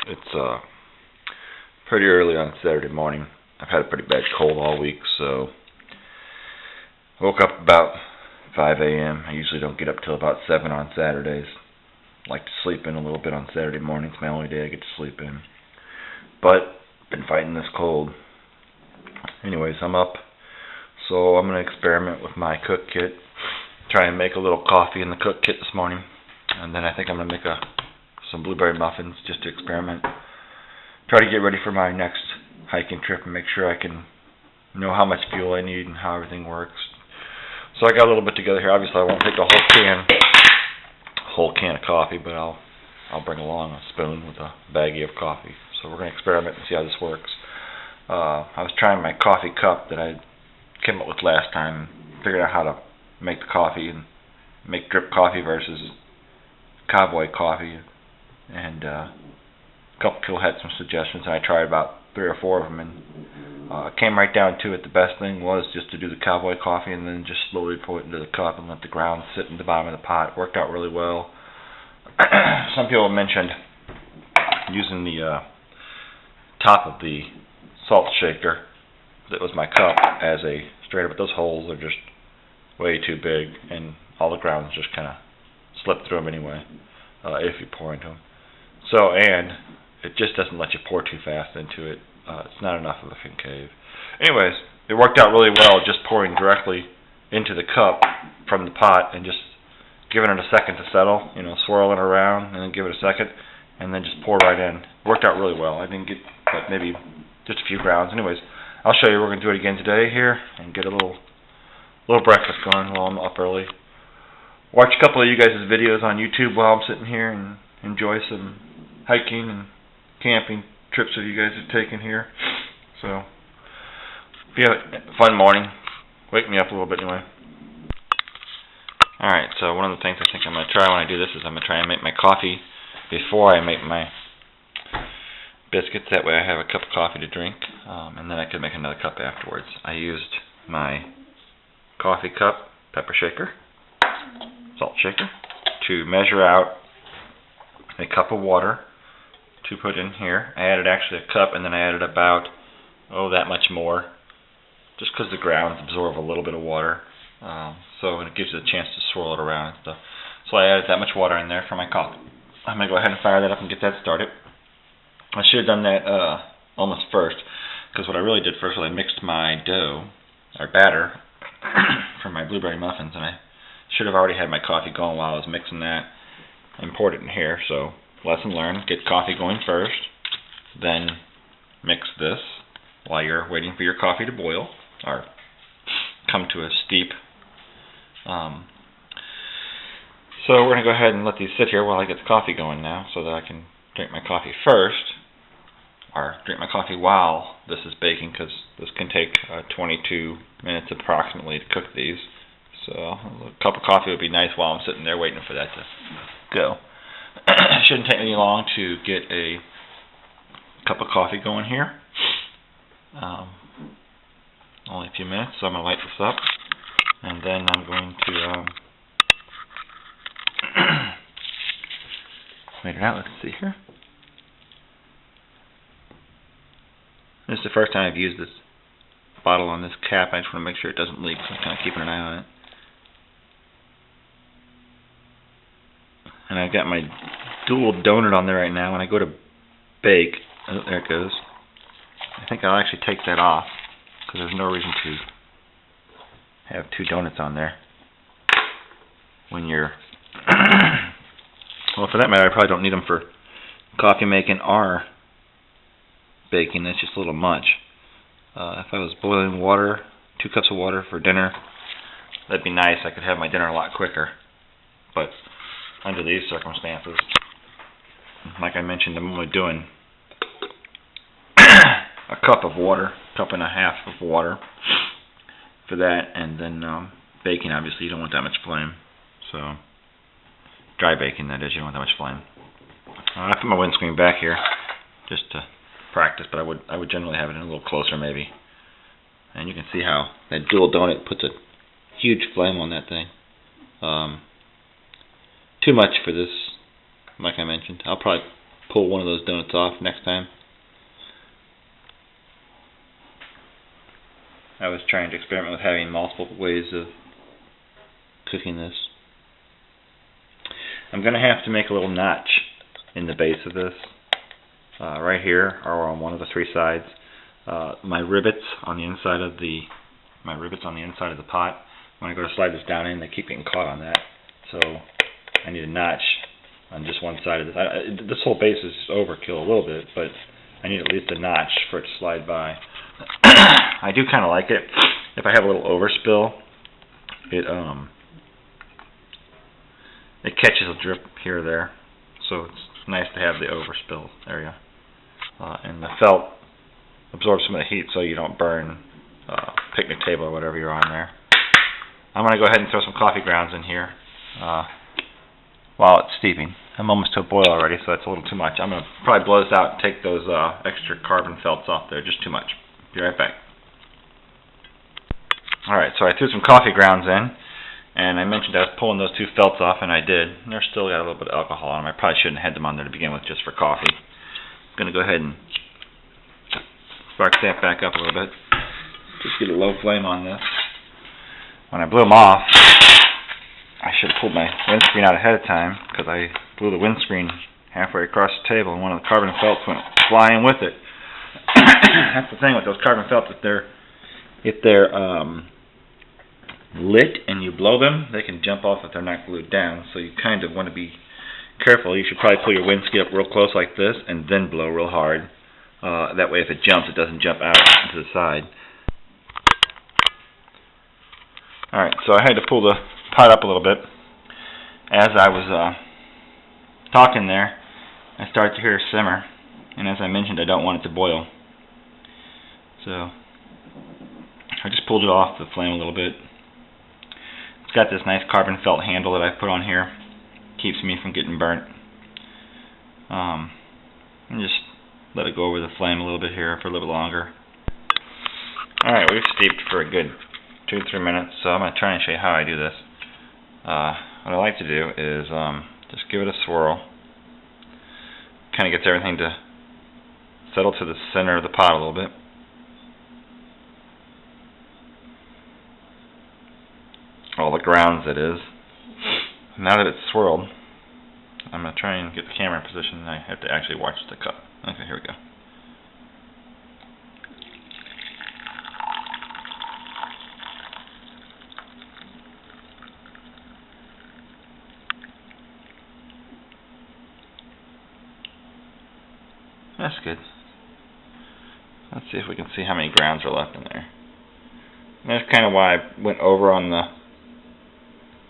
It's pretty early on Saturday morning. I've had a pretty bad cold all week, so woke up about 5 a.m. I usually don't get up till about 7 on Saturdays. I like to sleep in a little bit on Saturday morning. It's my only day I get to sleep in. But been fighting this cold. Anyways, I'm up, so I'm going to experiment with my cook kit. Try and make a little coffee in the cook kit this morning, and then I think I'm going to make some blueberry muffins just to experiment. Try to get ready for my next hiking trip and make sure I can know how much fuel I need and how everything works. So I got a little bit together here. Obviously I won't take the whole can of coffee, but I'll bring along a spoon with a baggie of coffee. So we're going to experiment and see how this works. I was trying my coffee cup that I came up with last time, figured out how to make the coffee and make drip coffee versus cowboy coffee, and a couple people had some suggestions, and I tried about 3 or 4 of them, and came right down to it. The best thing was just to do the cowboy coffee and then just slowly pour it into the cup and let the ground sit in the bottom of the pot. It worked out really well. Some people mentioned using the top of the salt shaker that was my cup as a strainer, but those holes are just way too big, and all the grounds just kind of slip through them anyway if you pour into them. So, and it just doesn't let you pour too fast into it. It's not enough of a concave. Anyways, it worked out really well just pouring directly into the cup from the pot and just giving it a second to settle, swirling around and then give it a second and then just pour right in. It worked out really well. I didn't get but maybe just a few grounds. Anyways, I'll show you. We're going to do it again today here and get a little breakfast going while I'm up early. Watch a couple of you guys' videos on YouTube while I'm sitting here and enjoy some hiking and camping trips that you guys have taken here. So, if you have a fun morning, wake me up a little bit anyway. Alright, so one of the things I think I'm going to try when I do this is I'm going to try and make my coffee before I make my biscuits. That way I have a cup of coffee to drink, and then I can make another cup afterwards. I used my coffee cup pepper shaker, salt shaker, to measure out a cup of water to put in here. I added actually a cup, and then I added about, that much more, just because the grounds absorb a little bit of water, so it gives you a chance to swirl it around and stuff. So I added that much water in there for my coffee. I'm going to go ahead and fire that up and get that started. I should have done that almost first, because what I really did first was I mixed my dough, or batter, for my blueberry muffins, and I should have already had my coffee going while I was mixing that and poured it in here. So lesson learned, get coffee going first, then mix this while you're waiting for your coffee to boil or come to a steep. So we're going to go ahead and let these sit here while I get the coffee going now, so that I can drink my coffee first, or drink my coffee while this is baking, because this can take 22 minutes approximately to cook these. So a cup of coffee would be nice while I'm sitting there waiting for that to go. It shouldn't take me long to get a cup of coffee going here. Only a few minutes, so I'm going to light this up, and then I'm going to wait it out. Let's see here. This is the first time I've used this bottle on this cap. I just want to make sure it doesn't leak, so I'm kind of keeping an eye on it. And I've got my dual donut on there right now. When I go to bake, oh, there it goes. I think I'll actually take that off, because there's no reason to have 2 donuts on there when you're well, for that matter, I probably don't need them for coffee making or baking. That's just a little much. If I was boiling water, 2 cups of water for dinner, that'd be nice. I could have my dinner a lot quicker. But under these circumstances, like I mentioned, I'm only doing a cup of water, cup and a half of water for that, and then baking, obviously you don't want that much flame. So dry baking, that is, you don't want that much flame. I put my windscreen back here just to practice, but I would generally have it in a little closer maybe. And you can see how that dual donut puts a huge flame on that thing. Too much for this, like I mentioned. I'll probably pull one of those donuts off next time. I was trying to experiment with having multiple ways of cooking this. I'm going to have to make a little notch in the base of this, right here, or on one of the three sides. My rivets on the inside of the pot, when I go to slide this down in, they keep getting caught on that. So I need a notch on just one side of this. This whole base is overkill a little bit, but I need at least a notch for it to slide by. I do kind of like it. If I have a little overspill, it catches a drip here or there, so it's nice to have the overspill area. And the felt absorbs some of the heat so you don't burn picnic table or whatever you're on there. I'm going to go ahead and throw some coffee grounds in here while it's steeping. I'm almost to a boil already, so that's a little too much. I'm going to probably blow this out and take those extra carbon felts off there. Just too much. Be right back. Alright, so I threw some coffee grounds in, and I mentioned I was pulling those two felts off, and I did. And they're still got a little bit of alcohol on them. I probably shouldn't have had them on there to begin with just for coffee. I'm going to go ahead and spark that back up a little bit. Just get a low flame on this. When I blew them off, I should have pulled my windscreen out ahead of time, because I blew the windscreen halfway across the table, and one of the carbon felts went flying with it. That's the thing with those carbon felts, if they're lit and you blow them, they can jump off if they're not glued down. So you kind of want to be careful. You should probably pull your windscreen up real close like this and then blow real hard. That way if it jumps, it doesn't jump out to the side. Alright, so I had to pull the pot up a little bit. As I was talking there, I started to hear a simmer. And as I mentioned, I don't want it to boil. So I just pulled it off the flame a little bit. It's got this nice carbon felt handle that I put on here. Keeps me from getting burnt. And just let it go over the flame a little bit here for a little bit longer. Alright, we've steeped for a good 2-3 minutes, so I'm going to try and show you how I do this. What I like to do is just give it a swirl. Kind of gets everything to settle to the center of the pot a little bit. All the grounds, that is. Now that it's swirled, I'm going to try and get the camera in position. I have to actually watch the cup. Okay, here we go. That's good. Let's see if we can see how many grounds are left in there. And that's kind of why I went over on the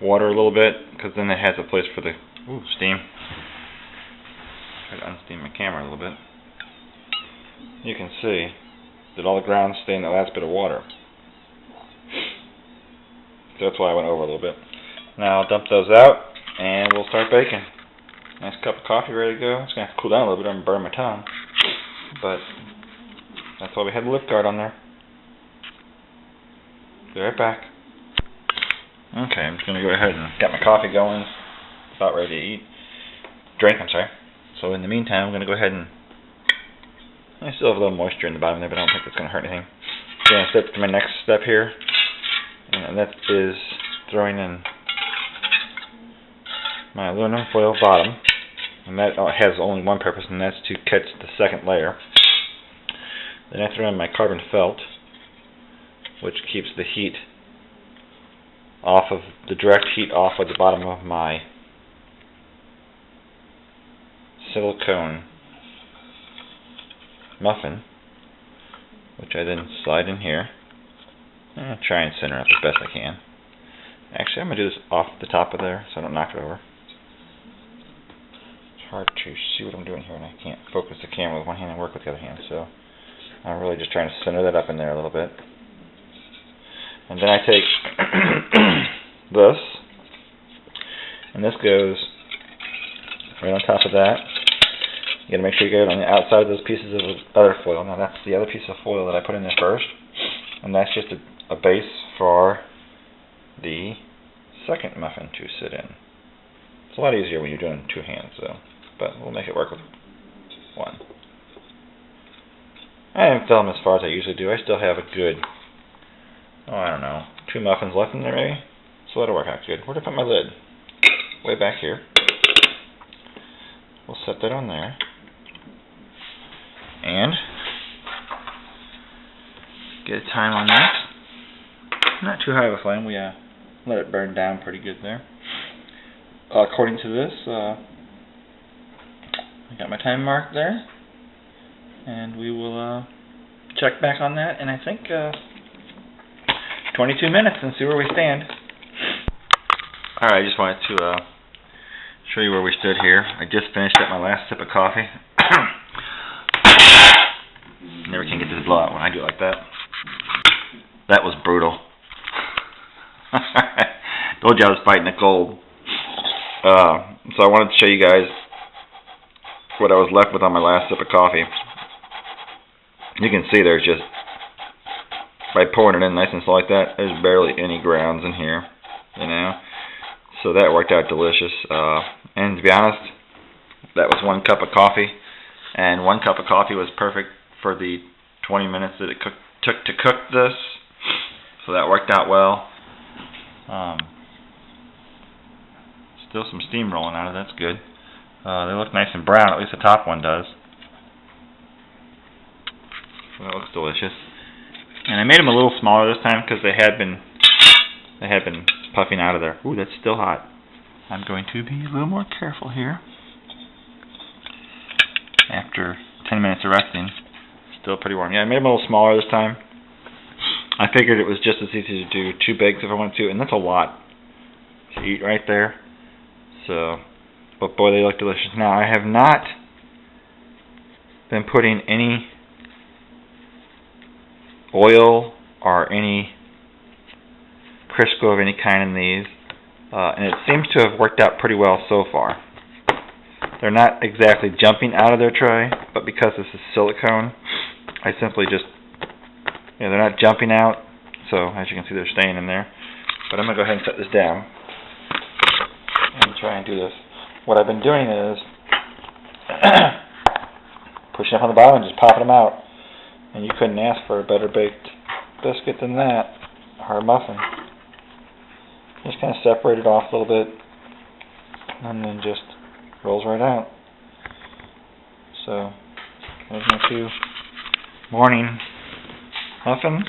water a little bit, because then it has a place for the steam. Try to unsteam my camera a little bit. You can see that all the grounds stay in the last bit of water. So that's why I went over a little bit. Now I'll dump those out and we'll start baking. Nice cup of coffee ready to go. It's going to have to cool down a little bit. I'm going to burn my tongue. But that's why we had the lift guard on there. Be right back. Okay, I'm just going to go ahead and get my coffee going. About ready to eat. Drink, I'm sorry. So in the meantime, I'm going to go ahead and... I still have a little moisture in the bottom there, but I don't think it's going to hurt anything. So I'm going to step to my next step here. And that is throwing in my aluminum foil bottom. And that has only one purpose, and that's to catch the second layer. Then I throw in my carbon felt, which keeps the heat off of the direct heat off of the bottom of my silicone muffin, which I then slide in here. And try and center it as best I can. Actually, I'm going to do this off the top of there so I don't knock it over. It's hard to see what I'm doing here, and I can't focus the camera with one hand and work with the other hand, so I'm really just trying to center that up in there a little bit. And then I take this, and this goes right on top of that. You gotta make sure you get it on the outside of those pieces of other foil. Now that's the other piece of foil that I put in there first, and that's just a base for the second muffin to sit in. It's a lot easier when you're doing two hands, though, but we'll make it work with one. I haven't filled them as far as I usually do. I still have a good, I don't know, 2 muffins left in there maybe. So that'll work out good. Where did I put my lid? Way back here. We'll set that on there. And get a time on that. Not too high of a flame. We let it burn down pretty good there. According to this, I got my time marked there. And we will check back on that in I think 22 minutes and see where we stand. Alright, I just wanted to show you where we stood here. I just finished up my last sip of coffee. Never can get this blowout when I do it like that. That was brutal. Told you I was fighting a cold. So I wanted to show you guys what I was left with on my last sip of coffee. You can see there's just, by pouring it in nice and slow like that, there's barely any grounds in here, you know. So that worked out delicious. And to be honest, that was 1 cup of coffee, and 1 cup of coffee was perfect for the 20 minutes that it took to cook this. So that worked out well. Still some steam rolling out of it. That's good. They look nice and brown. At least the top one does. So that looks delicious. And I made them a little smaller this time because they had been puffing out of there. Ooh, that's still hot. I'm going to be a little more careful here. After 10 minutes of resting, still pretty warm. Yeah, I made them a little smaller this time. I figured it was just as easy to do 2 bakes if I wanted to, and that's a lot to eat right there. So, but boy, they look delicious. Now, I have not been putting any oil or any Crisco of any kind in these, and it seems to have worked out pretty well so far. They're not exactly jumping out of their tray, but because this is silicone, I simply just, they're not jumping out, so as you can see they're staying in there. But I'm going to go ahead and set this down and try and do this. What I've been doing is pushing up on the bottom and just popping them out. And you couldn't ask for a better baked biscuit than that, or a muffin. Just kind of separate it off a little bit, and then just rolls right out. So, there's my 2 morning muffins.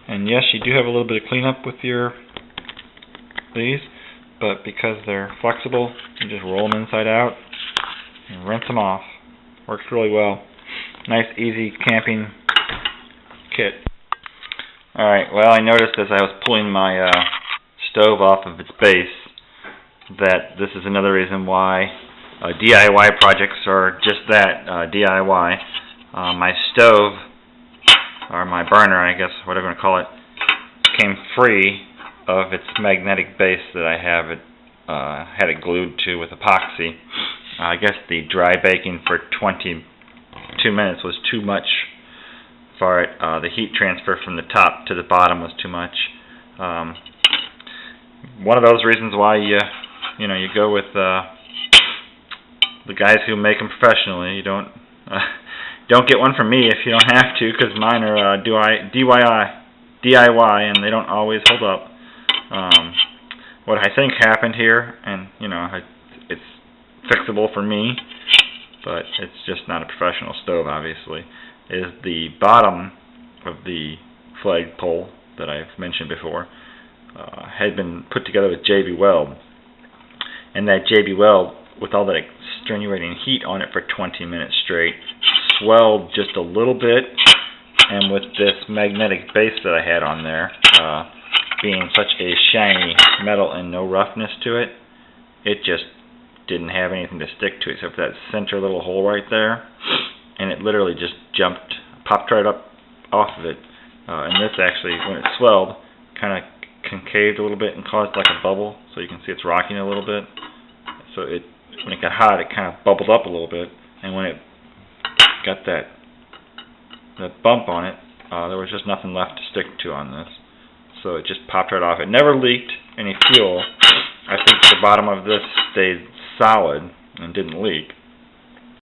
And yes, you do have a little bit of cleanup with these, but because they're flexible, you just roll them inside out and rinse them off. Works really well. Nice, easy camping kit. Alright, well, I noticed as I was pulling my stove off of its base that this is another reason why DIY projects are just that, DIY. My stove, or my burner, I guess, whatever you want to call it, came free of its magnetic base that I have it had it glued to with epoxy. I guess the dry baking for 22 minutes was too much for it. The heat transfer from the top to the bottom was too much. One of those reasons why you go with the guys who make them professionally. You don't get one from me if you don't have to, because mine are DIY, and they don't always hold up. What I think happened here, and it's fixable for me, but it's just not a professional stove, obviously, is the bottom of the flagpole that I've mentioned before had been put together with JB Weld, and that JB Weld, with all that extenuating heat on it for 20 minutes straight, swelled just a little bit, and with this magnetic base that I had on there, being such a shiny metal and no roughness to it, it just didn't have anything to stick to except for that center little hole right there, and it literally just popped right up off of it. And this actually, when it swelled, kind of concaved a little bit and caused like a bubble, so you can see it's rocking a little bit. So when it got hot, it kind of bubbled up a little bit, and when it got that bump on it, there was just nothing left to stick to on this. So it just popped right off. It never leaked any fuel. I think the bottom of this stayed solid and didn't leak.